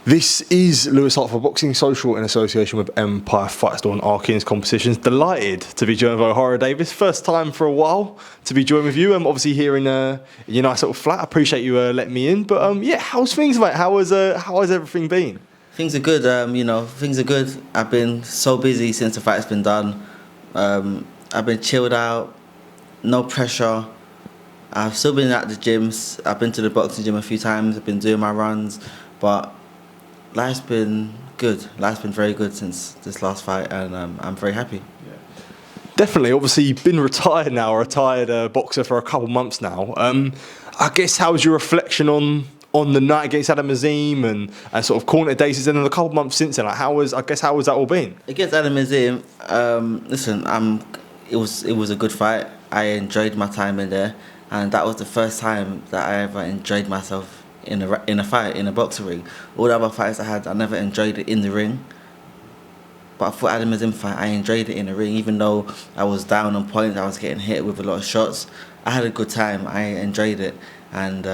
This is Louis Hart for Boxing Social in association with Empire Fight Store and Arkins Competitions. Delighted to be joined by Ohara Davies. First time for a while to be joined with you. Obviously here in your nice little flat. I appreciate you letting me in. But yeah, how's things, mate? How has everything been? Things are good. Things are good. I've been so busy since the fight's been done. I've been chilled out, no pressure. I've still been at the gyms. I've been to the boxing gym a few times. I've been doing my runs, but life's been good. Life's been very good since this last fight, and I'm very happy. Definitely. Obviously, you've been retired now, a retired boxer for a couple months now. I guess how was your reflection on the night against Adam Azim and sort of Corner Days and then a couple months since then? Like, how was that all been? Against Adam Azim, listen, it was a good fight. I enjoyed my time in there, and that was the first time that I ever enjoyed myself in a fight, in a boxing ring. All the other fights I had, I never enjoyed it in the ring. But for Adam Azim fight, I enjoyed it in the ring. Even though I was down on points, I was getting hit with a lot of shots, I had a good time. I enjoyed it, and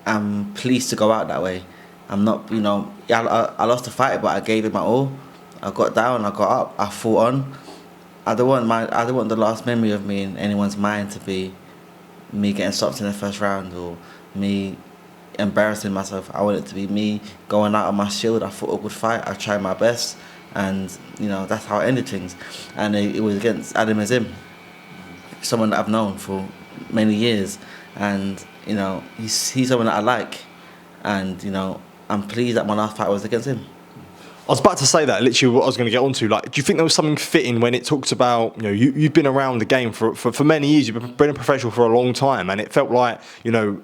I'm pleased to go out that way. I'm not, I lost the fight, but I gave it my all. I got down, I got up, I fought on. I don't want the last memory of me in anyone's mind to be me getting stopped in the first round or me embarrassing myself. I want it to be me going out on my shield. I fought a good fight. I tried my best, and that's how I ended things. And it was against Adam Azim, someone that I've known for many years, and he's someone that I like, and I'm pleased that my last fight was against him. I was about to say that, literally what I was going to get onto. Like, do you think there was something fitting when it talks about, you've been around the game for many years, you've been a professional for a long time, and it felt like,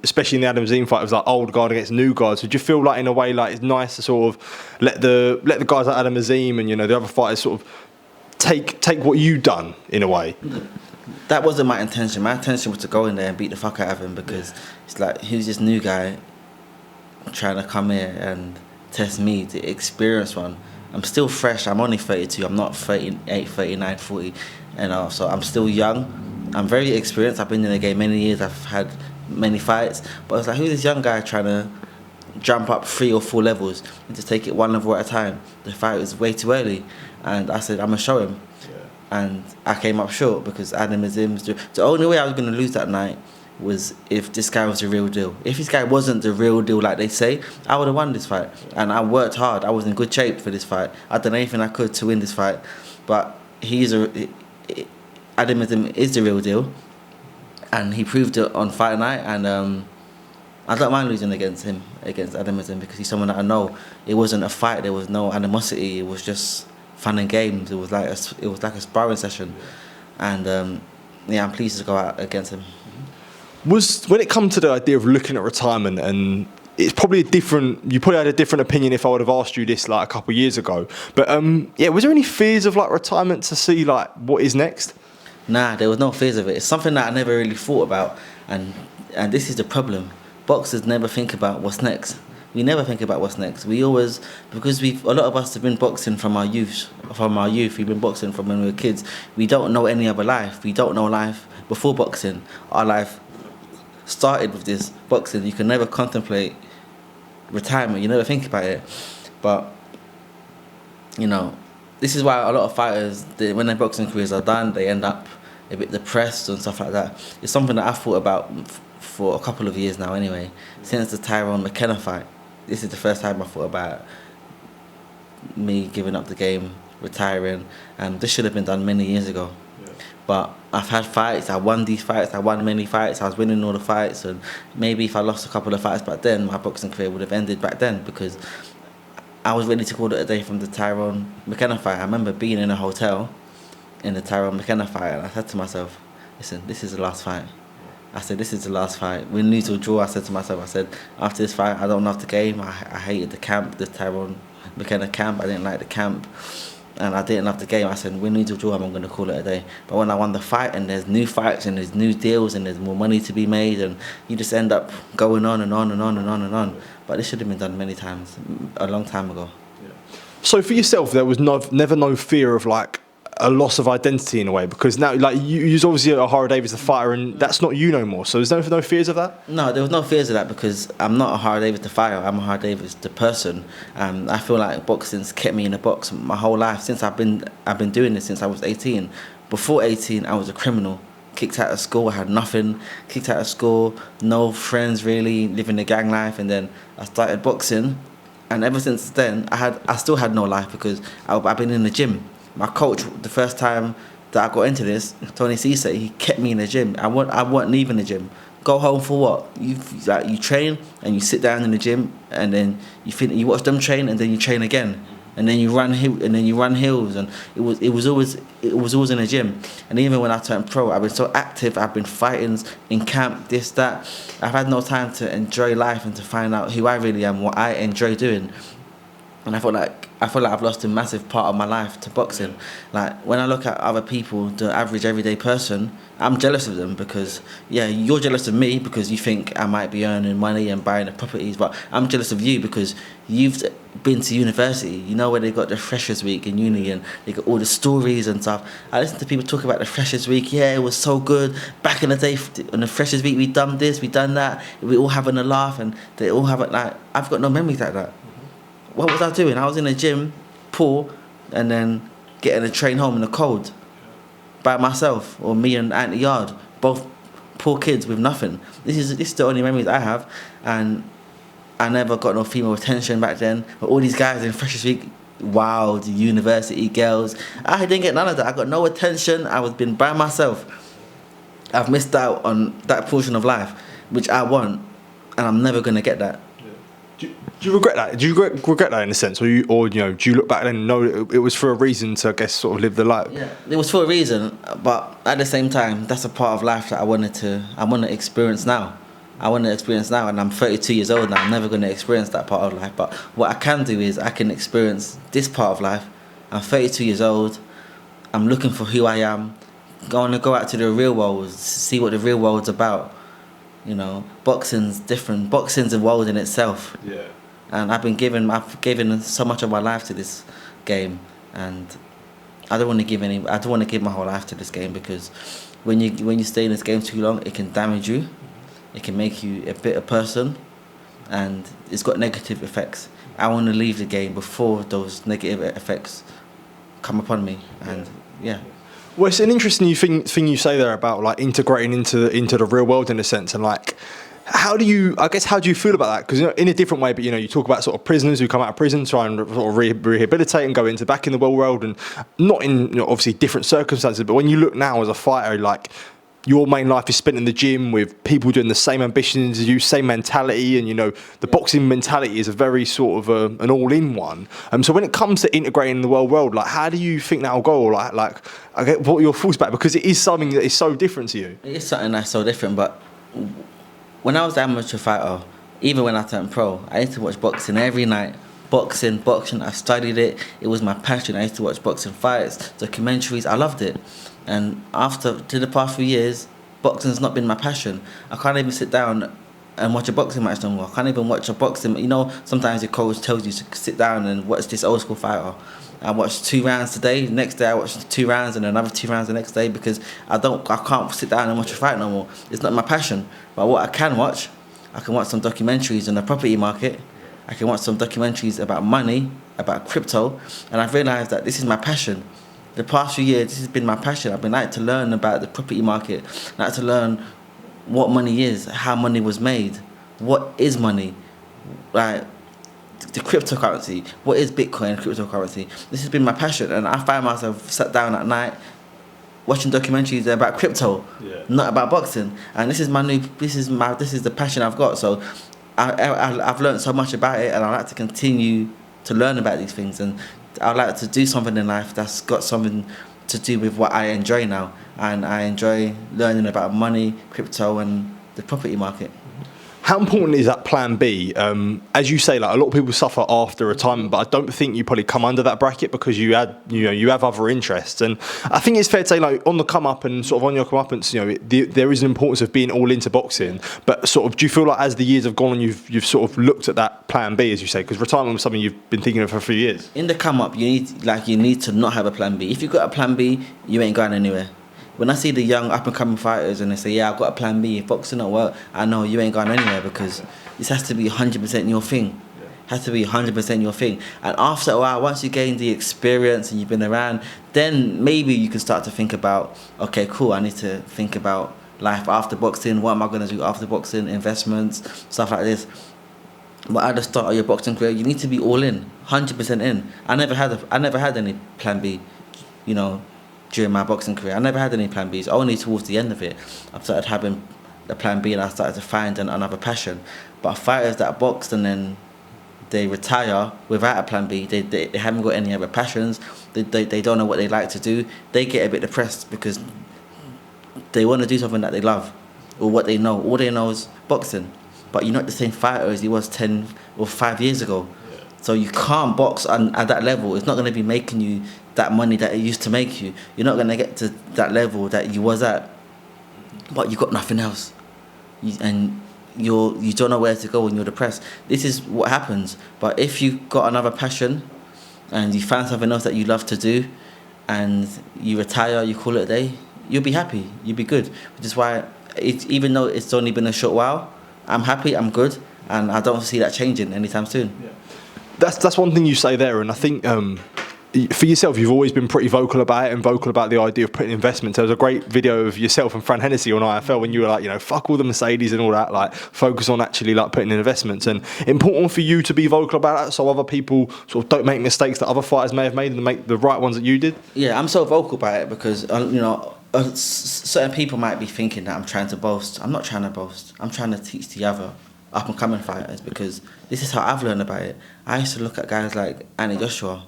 especially in the Adam Azim fight, it was like old guard against new guard. So do you feel like, in a way, like it's nice to sort of let the guys like Adam Azim and, the other fighters sort of take what you've done, in a way? That wasn't my intention. My intention was to go in there and beat the fuck out of him, because it's like, who's this new guy trying to come here and test me, the experienced one. I'm still fresh. I'm only 32. I'm not 38, 39, 40. So I'm still young. I'm very experienced. I've been in the game many years. I've had many fights. But it's like, who's this young guy trying to jump up 3 or 4 levels and just take it one level at a time? The fight was way too early. And I said, I'm going to show him. And I came up short, because Adam Azim, the only way I was going to lose that night was if this guy was the real deal. If this guy wasn't the real deal, like they say, I would have won this fight. And I worked hard. I was in good shape for this fight. I'd done anything I could to win this fight. But Adam Azim is the real deal, and he proved it on fight night. And I don't mind losing against Adam Azim, because he's someone that I know. It wasn't a fight. There was no animosity. It was just fun and games. It was like a sparring session. And I'm pleased to go out against him. When it comes to the idea of looking at retirement, and it's probably you probably had a different opinion if I would have asked you this like a couple of years ago. But was there any fears of like retirement, to see like what is next? Nah, there was no fears of it. It's something that I never really thought about, and this is the problem. Boxers never think about what's next. We never think about what's next. We always, because a lot of us have been boxing from our youth. We've been boxing from when we were kids. We don't know any other life. We don't know life before boxing. Our life started with this boxing. You can never contemplate retirement. You never think about it. But this is why a lot of fighters, when their boxing careers are done, they end up a bit depressed and stuff like that. It's something that I've thought about for a couple of years now anyway. Since the Tyrone McKenna fight, this is the first time I thought about me giving up the game, retiring, and this should have been done many years ago. But I've had fights, I won these fights, I won many fights, I was winning all the fights, and maybe if I lost a couple of fights back then, my boxing career would have ended back then, because I was ready to call it a day from the Tyrone McKenna fight. I remember being in a hotel in the Tyrone McKenna fight, and I said to myself, listen, this is the last fight. I said, this is the last fight. Win, lose or draw, I said to myself, after this fight, I don't love the game. I hated the camp, the Tyrone McKenna camp. I didn't like the camp. And I didn't love the game. I said, win, lose or draw, I'm going to call it a day. But when I won the fight, and there's new fights, and there's new deals, and there's more money to be made, and you just end up going on and on and on and on and on. But this should have been done many times, a long time ago. So for yourself, there was never no fear of like a loss of identity in a way? Because now, like, you're obviously Ohara Davies, the fighter, and that's not you no more. So is there no fears of that? No, there was no fears of that because I'm not Ohara Davies the fighter. I'm Ohara Davies the person. I feel like boxing's kept me in a box my whole life since I've been doing this since I was 18. Before 18, I was a criminal. Kicked out of school, I had nothing. Kicked out of school, no friends really, living the gang life, and then I started boxing. And ever since then, I still had no life because I've been in the gym. My coach, the first time that I got into this, Tony Cisse, he kept me in the gym. I wasn't leaving the gym. Go home for what? You train and you sit down in the gym, and then you watch them train, and then you train again, and then you run hills, and it was always in the gym. And even when I turned pro, I've been so active. I've been fighting in camp, this, that. I've had no time to enjoy life and to find out who I really am, what I enjoy doing. And I feel like I've lost a massive part of my life to boxing. Like, when I look at other people, the average everyday person, I'm jealous of them because, yeah, you're jealous of me because you think I might be earning money and buying the properties, but I'm jealous of you because you've been to university. You know where they got the Freshers Week in uni and they got all the stories and stuff. I listen to people talk about the Freshers Week. Yeah, it was so good. Back in the day, on the Freshers Week, we done this, we done that. We all having a laugh, and they all have it. Like, I've got no memories like that. What was I doing? I was in the gym, poor, and then getting a train home in the cold by myself, or me and Auntie Yard, both poor kids with nothing. This is the only memories I have, and I never got no female attention back then. But all these guys in Freshers Week, wild university girls, I didn't get none of that. I got no attention. I was been by myself. I've missed out on that portion of life, which I want, and I'm never gonna get that. Do you regret that? Do you regret that in a sense, or do you look back and know it was for a reason to, I guess, sort of live the life? Yeah, it was for a reason, but at the same time, that's a part of life that I want to experience now. I want to experience now, and I'm 32 years old now. I'm never going to experience that part of life. But what I can do is I can experience this part of life. I'm 32 years old. I'm looking for who I am. Going to go out to the real world, see what the real world's about. You know, boxing's different. Boxing's a world in itself. Yeah. And I've given so much of my life to this game, and I don't want to give my whole life to this game, because when you stay in this game too long, it can damage you. It can make you a bitter person, and it's got negative effects. I want to leave the game before those negative effects come upon me, and yeah. Well, it's an interesting thing you say there about, like, integrating into the real world in a sense, and like, how do you feel about that? Because, you know, in a different way, but, you know, you talk about sort of prisoners who come out of prison, try and sort of rehabilitate and go into back in the real world, and not in, you know, obviously different circumstances. But when you look now as a fighter, like, your main life is spent in the gym with people doing the same ambitions as you, same mentality, and, you know, the boxing mentality is a very sort of an all-in one. So when it comes to integrating the world, like, how do you think that'll go? Like, I get what your thoughts about, because it is something that is so different to you. It is something that's so different, but when I was an amateur fighter, even when I turned pro, I used to watch boxing every night. Boxing. I studied it. It was my passion. I used to watch boxing fights, documentaries. I loved it. And to the past few years, boxing's not been my passion. I can't even sit down and watch a boxing match no more. I can't even watch a boxing. You know, sometimes your coach tells you to sit down and watch this old school fighter. I watched 2 rounds today. The next day I watched 2 rounds, and another 2 rounds the next day, because I can't sit down and watch a fight no more. It's not my passion. But what I can watch some documentaries on the property market. I can watch some documentaries about money, about crypto, and I've realised that this is my passion. The past few years, this has been my passion. I've been like to learn about the property market, like to learn what money is, how money was made, what is money, like the cryptocurrency, what is Bitcoin, cryptocurrency. This has been my passion, and I find myself sat down at night watching documentaries about crypto, not about boxing. And this is the passion I've got. So I've learned so much about it, and I like to continue to learn about these things, and I'd like to do something in life that's got something to do with what I enjoy now. And I enjoy learning about money, crypto, and the property market. How important is that plan B? As you say, like a lot of people suffer after retirement, but I don't think you probably come under that bracket because you have other interests. And I think it's fair to say, like on the come up and sort of on your comeuppance, there is an importance of being all into boxing. But sort of, do you feel like as the years have gone on, you've sort of looked at that plan B, as you say, because retirement was something you've been thinking of for a few years? In the come up, you need to not have a plan B. If you've got a plan B, you ain't going anywhere. When I see the young up-and-coming fighters and they say, yeah, I've got a plan B, if boxing don't work, I know you ain't going anywhere, because this has to be 100% your thing. It has to be 100% your thing. And after a while, once you gain the experience and you've been around, then maybe you can start to think about, okay, cool, I need to think about life after boxing. What am I going to do after boxing? Investments, stuff like this. But at the start of your boxing career, you need to be all in, 100% in. I never had any plan B, during my boxing career. I never had any plan Bs. Only towards the end of it, I started having a plan B and I started to find another passion. But fighters that boxed and then they retire without a plan B, they haven't got any other passions, they don't know what they like to do, they get a bit depressed because they want to do something that they love or what they know. All they know is boxing. But you're not the same fighter as you was 10 or 5 years ago. So you can't box at that level. It's not going to be making you that money that it used to make you. You're not going to get to that level that you was at, but you got nothing else. You don't know where to go when you're depressed. This is what happens. But if you got another passion and you find something else that you love to do and you retire, you call it a day, you'll be happy. You'll be good. Which is why, even though it's only been a short while, I'm happy, I'm good, and I don't see that changing anytime soon. Yeah. That's one thing you say there, and I think for yourself, you've always been pretty vocal about it and vocal about the idea of putting investment. There was a great video of yourself and Fran Hennessy on IFL when you were like, fuck all the Mercedes and all that, like focus on actually like putting in investments. And important for you to be vocal about that so other people sort of don't make mistakes that other fighters may have made and make the right ones that you did. Yeah, I'm so vocal about it because certain people might be thinking that I'm trying to boast. I'm not trying to boast. I'm trying to teach the other up-and-coming fighters, because this is how I've learned about it. I used to look at guys like Annie Joshua,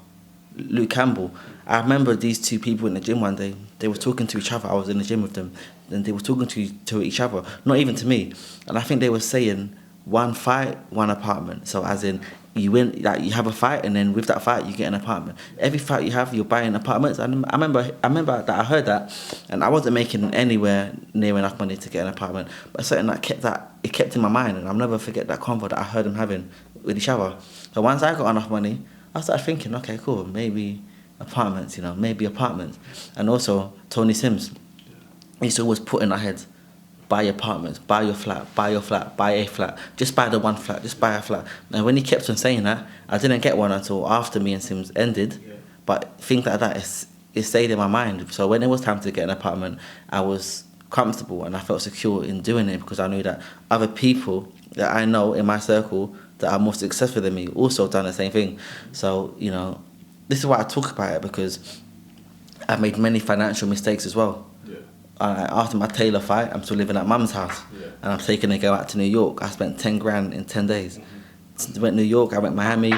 Luke Campbell. I remember these two people in the gym one day. They were talking to each other. I was in the gym with them, and they were talking to each other, not even to me. And I think they were saying, one fight, one apartment. So as in, you win, like you have a fight, and then with that fight you get an apartment. Every fight you have, you're buying apartments. And I remember that I heard that, and I wasn't making anywhere near enough money to get an apartment. But something that kept in my mind, and I'll never forget that convo that I heard them having with each other. So once I got enough money, I started thinking, okay, cool, maybe apartments, maybe apartments. And also Tony Sims, he used to always put in our heads, buy apartments, buy your flat, buy your flat, buy a flat, just buy the one flat, just buy a flat. And when he kept on saying that, I didn't get one until after me and Sims ended. Yeah. But things like that, it stayed in my mind. So when it was time to get an apartment, I was comfortable and I felt secure in doing it, because I knew that other people that I know in my circle that are more successful than me also done the same thing. So, this is why I talk about it, because I've made many financial mistakes as well. After my Taylor fight, I'm still living at mum's house, and I'm taking a girl out to New York. I spent 10 grand in 10 days. Went New York, I went Miami,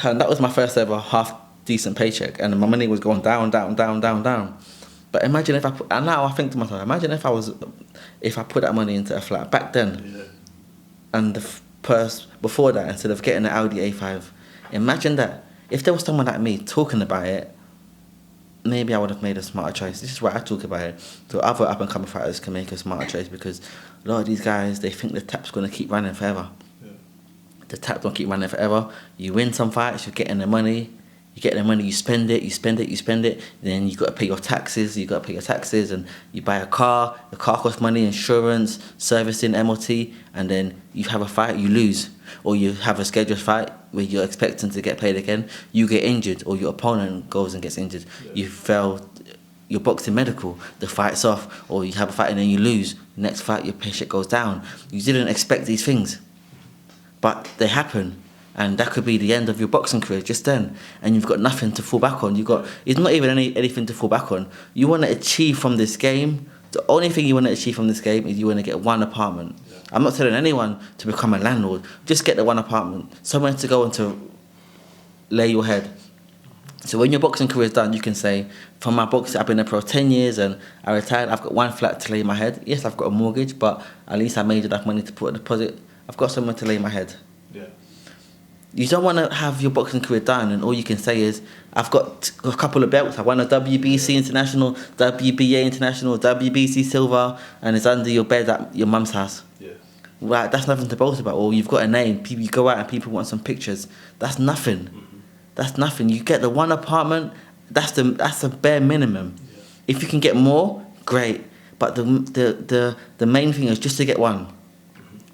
and that was my first ever half decent paycheck, and my money was going down. But imagine if and now I think to myself, imagine if I put that money into a flat back then, and the purse before that, instead of getting an Audi A5, imagine that. If there was someone like me talking about it, maybe I would have made a smarter choice. This is why I talk about it, so other up-and-coming fighters can make a smarter choice, because a lot of these guys, they think the tap's going to keep running forever. Yeah. The tap don't keep running forever. You win some fights, you're getting the money, you spend it, then you got to pay your taxes, and you buy a car, the car costs money, insurance, servicing, MOT, and then you have a fight, you lose. Or you have a scheduled fight where you're expecting to get paid again, you get injured, or your opponent goes and gets injured. Yeah. You fail your boxing medical, the fight's off, or you have a fight and then you lose. Next fight, your paycheck goes down. You didn't expect these things, but they happen. And that could be the end of your boxing career just then. And you've got nothing to fall back on. It's not even anything to fall back on. You want to achieve from this game, the only thing you want to achieve from this game is you want to get one apartment. Yeah. I'm not telling anyone to become a landlord. Just get the one apartment. Somewhere to go and to lay your head. So when your boxing career is done, you can say, from my boxing, I've been a pro 10 years and I retired, I've got one flat to lay my head. Yes, I've got a mortgage, but at least I made enough money to put a deposit. I've got somewhere to lay my head. Yeah. You don't want to have your boxing career done and all you can say is, I've got a couple of belts. I won a WBC International, WBA International, WBC Silver, and it's under your bed at your mum's house. Yeah. Right, that's nothing to boast about. Or you've got a name, people, you go out and people want some pictures. That's nothing. That's nothing. You get the one apartment, that's the bare minimum. Yeah. If you can get more, great. But the main thing is just to get one.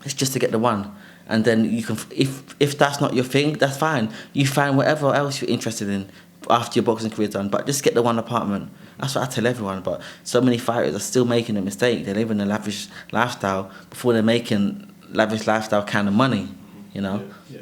It's just to get the one. And then you can, if that's not your thing, that's fine. You find whatever else you're interested in after your boxing career's done. But just get the one apartment. That's what I tell everyone. But so many fighters are still making a mistake. They live in a lavish lifestyle before they're making lavish lifestyle kind of money, you know? Yeah.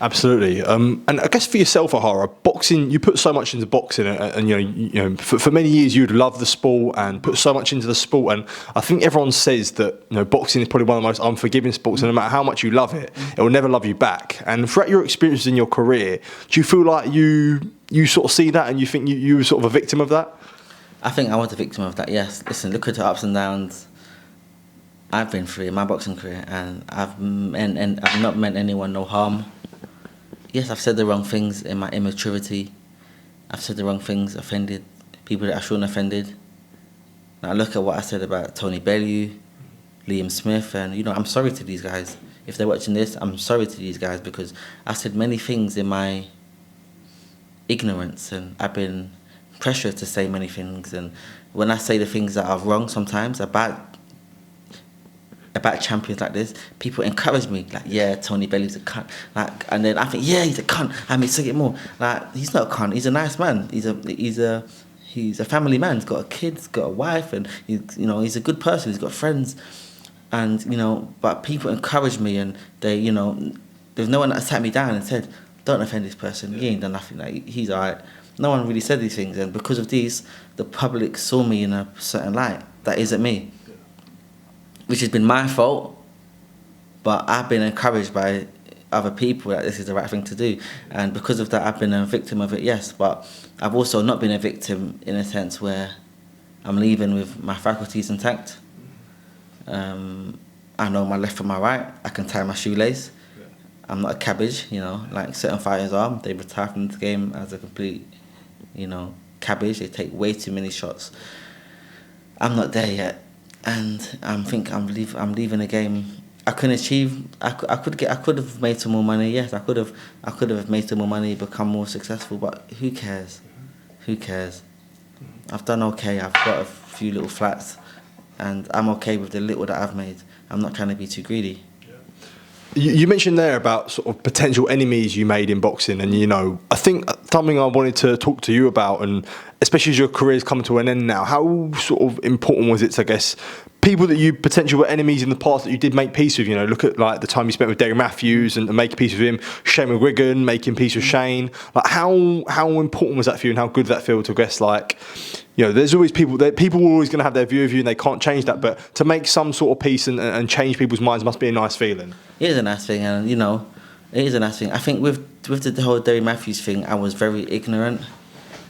Absolutely, and I guess for yourself, Ohara, boxing, you put so much into boxing, and you know, for many years you'd love the sport and put so much into the sport, and I think everyone says that, you know, boxing is probably one of the most unforgiving sports, and no matter how much you love it, it will never love you back. And throughout your experiences in your career, do you feel like you sort of see that, and you think you were sort of a victim of that? I think I was a victim of that. Yes. Listen, look at the ups and downs I've been through in my boxing career, and I've not meant anyone no harm. Yes, I've said the wrong things in my immaturity. I've said the wrong things, offended people that I shouldn't have offended. Now look at what I said about Tony Bellew, Liam Smith, and, you know, I'm sorry to these guys. If they're watching this, I'm sorry to these guys because I said many things in my ignorance, and I've been pressured to say many things. And when I say the things that are wrong sometimes about champions like this, people encourage me, like, yeah, Tony Bellew's a cunt, like, and then I think, yeah, he's a cunt, I mean, say it more, like, he's not a cunt, he's a nice man, he's a family man, he's got a kid, he's got a wife, and he's a good person, he's got friends, and, you know, but people encourage me, and they, you know, there's no one that sat me down and said, don't offend this person, he ain't done nothing, like, he's alright. No one really said these things, and because of these, the public saw me in a certain light that isn't me. Which has been my fault, but I've been encouraged by other people that this is the right thing to do. And because of that, I've been a victim of it, yes. But I've also not been a victim in a sense where I'm leaving with my faculties intact. I know my left from my right. I can tie my shoelace. Yeah. I'm not a cabbage, you know, like certain fighters are. They retire from the game as a complete, you know, cabbage. They take way too many shots. I'm not there yet. And I'm leaving the game. I couldn't achieve. I could have made some more money. Yes, I could have made some more money, become more successful. But who cares? Who cares? I've done okay. I've got a few little flats, and I'm okay with the little that I've made. I'm not trying to be too greedy. You mentioned there about sort of potential enemies you made in boxing, and, you know, I think something I wanted to talk to you about, and especially as your career's come to an end now, how sort of important was it to, I guess, people that you potentially were enemies in the past that you did make peace with? You know, look at like the time you spent with Derry Matthews and making peace with him, Shane McGuigan making peace with Shane. Like how important was that for you, and how good did that feel to, I guess, like, you know, there's always people are always going to have their view of you and they can't change that, but to make some sort of peace and change people's minds must be a nice feeling. It is a nice thing, and, you know, it is a nice thing. I think with the whole Derry Matthews thing, I was very ignorant.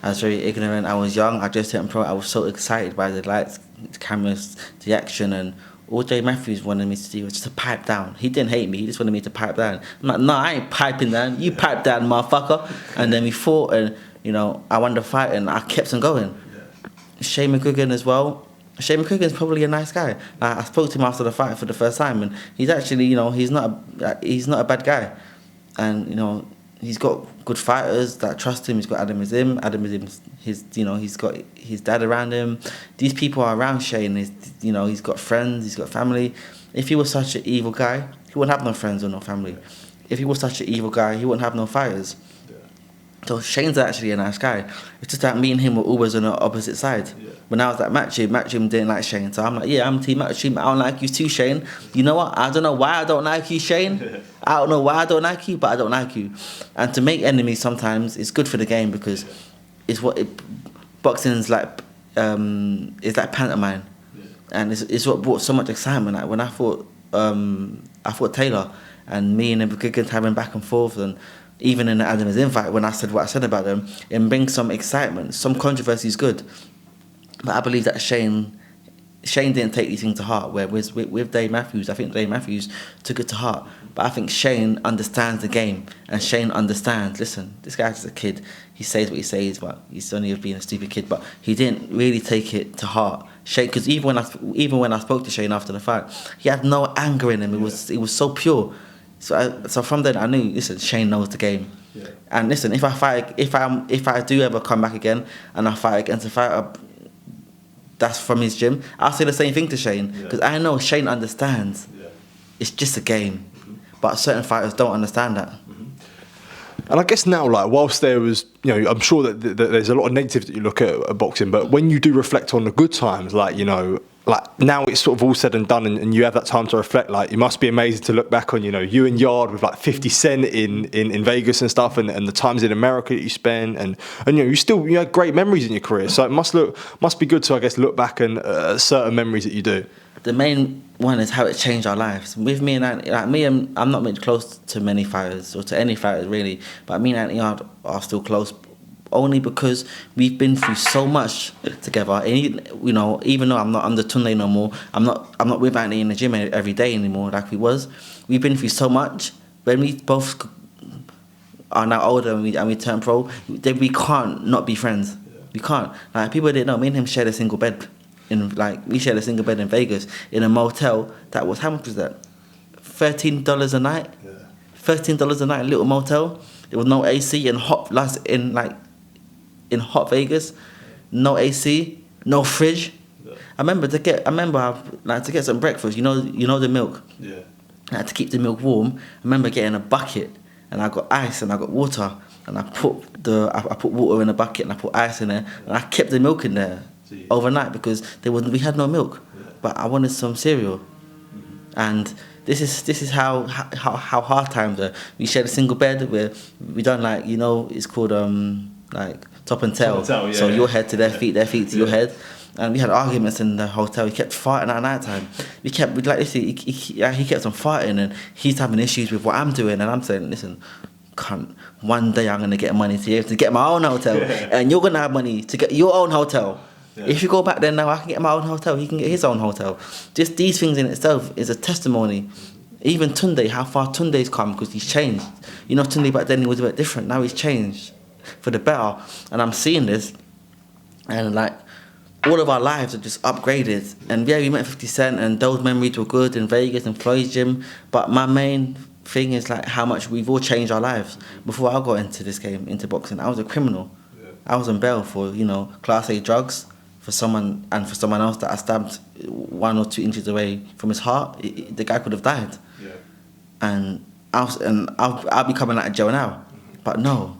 I was young. I just turned pro. I was so excited by the lights, the cameras, the action, and all Derry Matthews wanted me to do was just to pipe down. He didn't hate me. He just wanted me to pipe down. I'm like, no, I ain't piping down. You pipe down, motherfucker. And then we fought, and, you know, I won the fight, and I kept on going. Shane McGuigan as well. Shane McGuigan's probably a nice guy. I spoke to him after the fight for the first time, and he's actually, you know, he's not a bad guy, and, you know, he's got good fighters that trust him. He's got Adam Azim. Adam Azim's he's got his dad around him. These people are around Shane. He's got friends. He's got family. If he was such an evil guy, he wouldn't have no friends or no family. If he was such an evil guy, he wouldn't have no fighters. So Shane's actually a nice guy. It's just that me and him were always on the opposite side. Yeah. When I was at Matchroom didn't like Shane. So I'm like, yeah, I'm team Matchroom. I don't like you too, Shane. You know what? I don't know why I don't like you, Shane. I don't know why I don't like you, but I don't like you. And to make enemies sometimes is good for the game because it's boxing's like, it's like pantomime. Yeah. And it's what brought so much excitement. Like when I fought Taylor, and me and him having back and forth, and even in the Adam Azim fight, when I said what I said about them, it brings some excitement. Some controversy is good. But I believe that Shane didn't take these things to heart. Where with Dave Matthews, I think Dave Matthews took it to heart. But I think Shane understands the game, and Shane understands. Listen, this guy's just a kid. He says what he says, but he's only being a stupid kid. But he didn't really take it to heart. Shane, because even when I spoke to Shane after the fight, he had no anger in him. It was so pure. So from then I knew. Listen, Shane knows the game. Yeah. And listen, if I do ever come back again and I fight against a fighter that's from his gym, I'll say the same thing to Shane, because I know Shane understands. Yeah. It's just a game, but certain fighters don't understand that. And I guess now, like, whilst there was, I'm sure that there's a lot of negatives that you look at boxing, but when you do reflect on the good times, like, like now it's sort of all said and done, and you have that time to reflect. Like, it must be amazing to look back on, you and Yard with like 50 Cent in Vegas and stuff, and the times in America that you spent, and you had great memories in your career. So it must be good to, I guess, look back and certain memories that you do. The main one is how it changed our lives. With me and Anthony, I'm not made close to many fighters, or to any fighters really, but me and Anthony are still close, only because we've been through so much together. And even though I'm not under Tunde no more, I'm not with Anthony in the gym every day anymore like we was. We've been through so much. When we both are now older and we turn pro, then we can't not be friends. Yeah. We can't. Like, people didn't know, me and him shared a single bed. We shared a single bed in Vegas in a motel that was, how much was that? $13 a night. Yeah. $13 a night, a little motel. There was no AC in hot Vegas, no AC, no fridge. Yeah. I remember to get some breakfast. You know the milk. Yeah. I had to keep the milk warm. I remember getting a bucket, and I got ice and I got water, and I put water in a bucket and I put ice in there, and I kept the milk in there overnight because we had no milk. Yeah. But I wanted some cereal, and this is how hard times are. We shared a single bed where we done it's called like top and tail. Yeah, so your head to their feet to your head. And we had arguments in the hotel. He kept farting at night time. He kept on farting, and he's having issues with what I'm doing, and I'm saying, listen, cunt, one day I'm gonna get money to be able to get my own hotel, and you're gonna have money to get your own hotel. Yeah. If you go back there now, I can get my own hotel. He can get his own hotel. Just these things in itself is a testimony. Even Tunde, how far Tunde's come, because he's changed. Tunde back then he was a bit different. Now he's changed for the better, and I'm seeing this, and all of our lives are just upgraded. And yeah, we met 50 Cent, and those memories were good in Vegas and Floyd's gym. But my main thing is how much we've all changed our lives. Before I got into this game, into boxing, I was a criminal. Yeah. I was on bail for Class A drugs for someone else that I stabbed 1 or 2 inches away from his heart. The guy could have died. Yeah. And I'll be coming out of jail now. But no,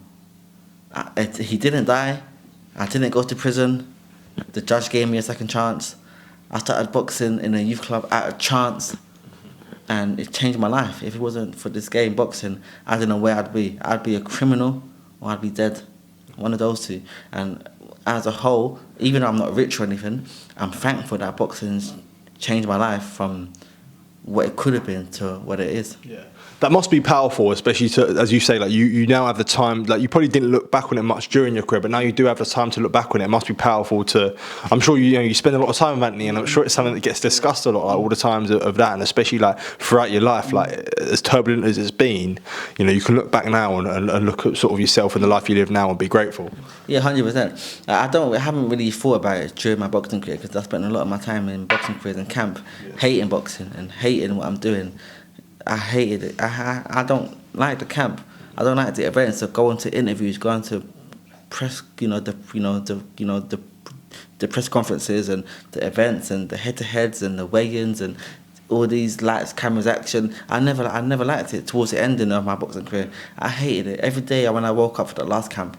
he didn't die. I didn't go to prison. The judge gave me a second chance. I started boxing in a youth club out of chance, and it changed my life. If it wasn't for this game, boxing, I don't know where I'd be. I'd be a criminal or I'd be dead. One of those two. And as a whole, even though I'm not rich or anything, I'm thankful that boxing's changed my life from what it could have been to what it is. Yeah. That must be powerful, especially as you say, you now have the time. You probably didn't look back on it much during your career, but now you do have the time to look back on it. It must be powerful to. I'm sure you spend a lot of time with Anthony, and I'm sure it's something that gets discussed a lot, all the times of that, and especially throughout your life, as turbulent as it's been. You can look back now and look at sort of yourself and the life you live now and be grateful. Yeah, 100%. I haven't really thought about it during my boxing career, because I spent a lot of my time in boxing careers and camp, hating boxing and hating what I'm doing. I hated it. I don't like the camp. I don't like the events. So going to interviews, going to press, the press conferences and the events and the head-to-heads and the weigh-ins and all these lights, cameras, action. I never liked it. Towards the ending of my boxing career, I hated it. Every day when I woke up for the last camp,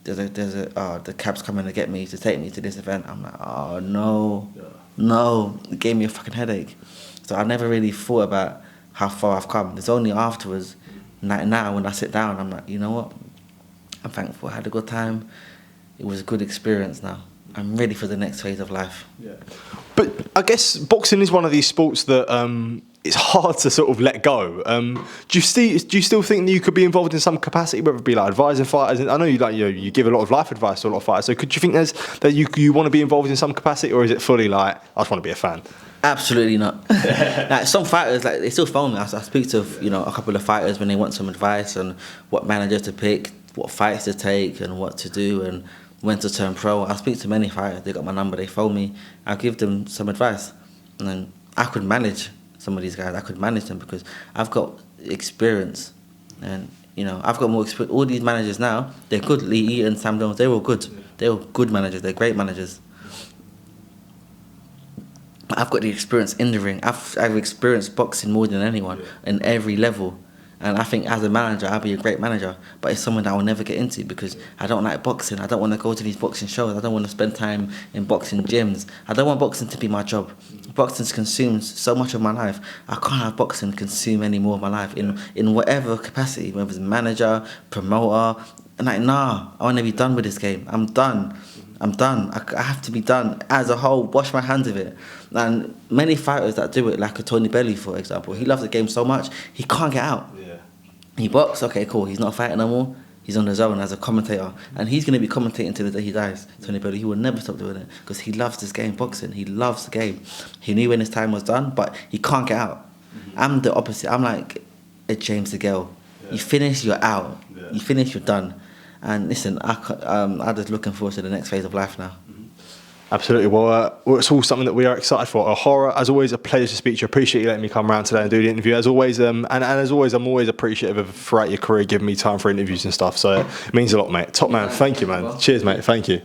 the cab's coming to get me, to take me to this event. I'm like, oh no, it gave me a fucking headache. So I never really thought about how far I've come. It's only afterwards, now when I sit down, I'm like, you know what? I'm thankful. I had a good time. It was a good experience now. I'm ready for the next phase of life. Yeah. But I guess boxing is one of these sports that it's hard to sort of let go. Do you still think that you could be involved in some capacity, whether it be like advising fighters? And I know you give a lot of life advice to a lot of fighters. So could you think that you want to be involved in some capacity, or is it fully like I just want to be a fan? Absolutely not. Like some fighters, like they still phone me. I speak to a couple of fighters when they want some advice on what manager to pick, what fights to take, and what to do, and when to turn pro. I speak to many fighters. They got my number. They phone me. I give them some advice, and then I could manage some of these guys. I could manage them because I've got experience, and I've got more experience. All these managers now, they're good. Lee Eaton, Sam Jones, they're all good. They're all good managers. They're great managers. I've got the experience in the ring. I've experienced boxing more than anyone in every level. And I think as a manager, I'll be a great manager. But it's something that I will never get into because I don't like boxing. I don't want to go to these boxing shows. I don't want to spend time in boxing gyms. I don't want boxing to be my job. Boxing consumes so much of my life. I can't have boxing consume any more of my life in whatever capacity, whether it's manager, promoter. And I want to be done with this game. I'm done. I have to be done as a whole, wash my hands of it. And many fighters that do it, like a Tony Bellew, for example, he loves the game so much, he can't get out. Yeah. He boxes, okay, cool, he's not fighting no more, he's on the zone as a commentator. And he's going to be commentating till the day he dies, Tony Bellew. He will never stop doing it because he loves this game, boxing. He loves the game. He knew when his time was done, but he can't get out. Mm-hmm. I'm the opposite. I'm like a James DeGale. Yeah. You finish, you're out. Yeah. You finish, you're done. And listen, I'm just looking forward to the next phase of life now. Absolutely. Well, it's all something that we are excited for. Ohara, as always, a pleasure to speak to you. Appreciate you letting me come around today and do the interview. As always, and as always, I'm always appreciative of throughout your career giving me time for interviews and stuff. So it means a lot, mate. Top man. Thank you, man. Cheers, mate. Thank you.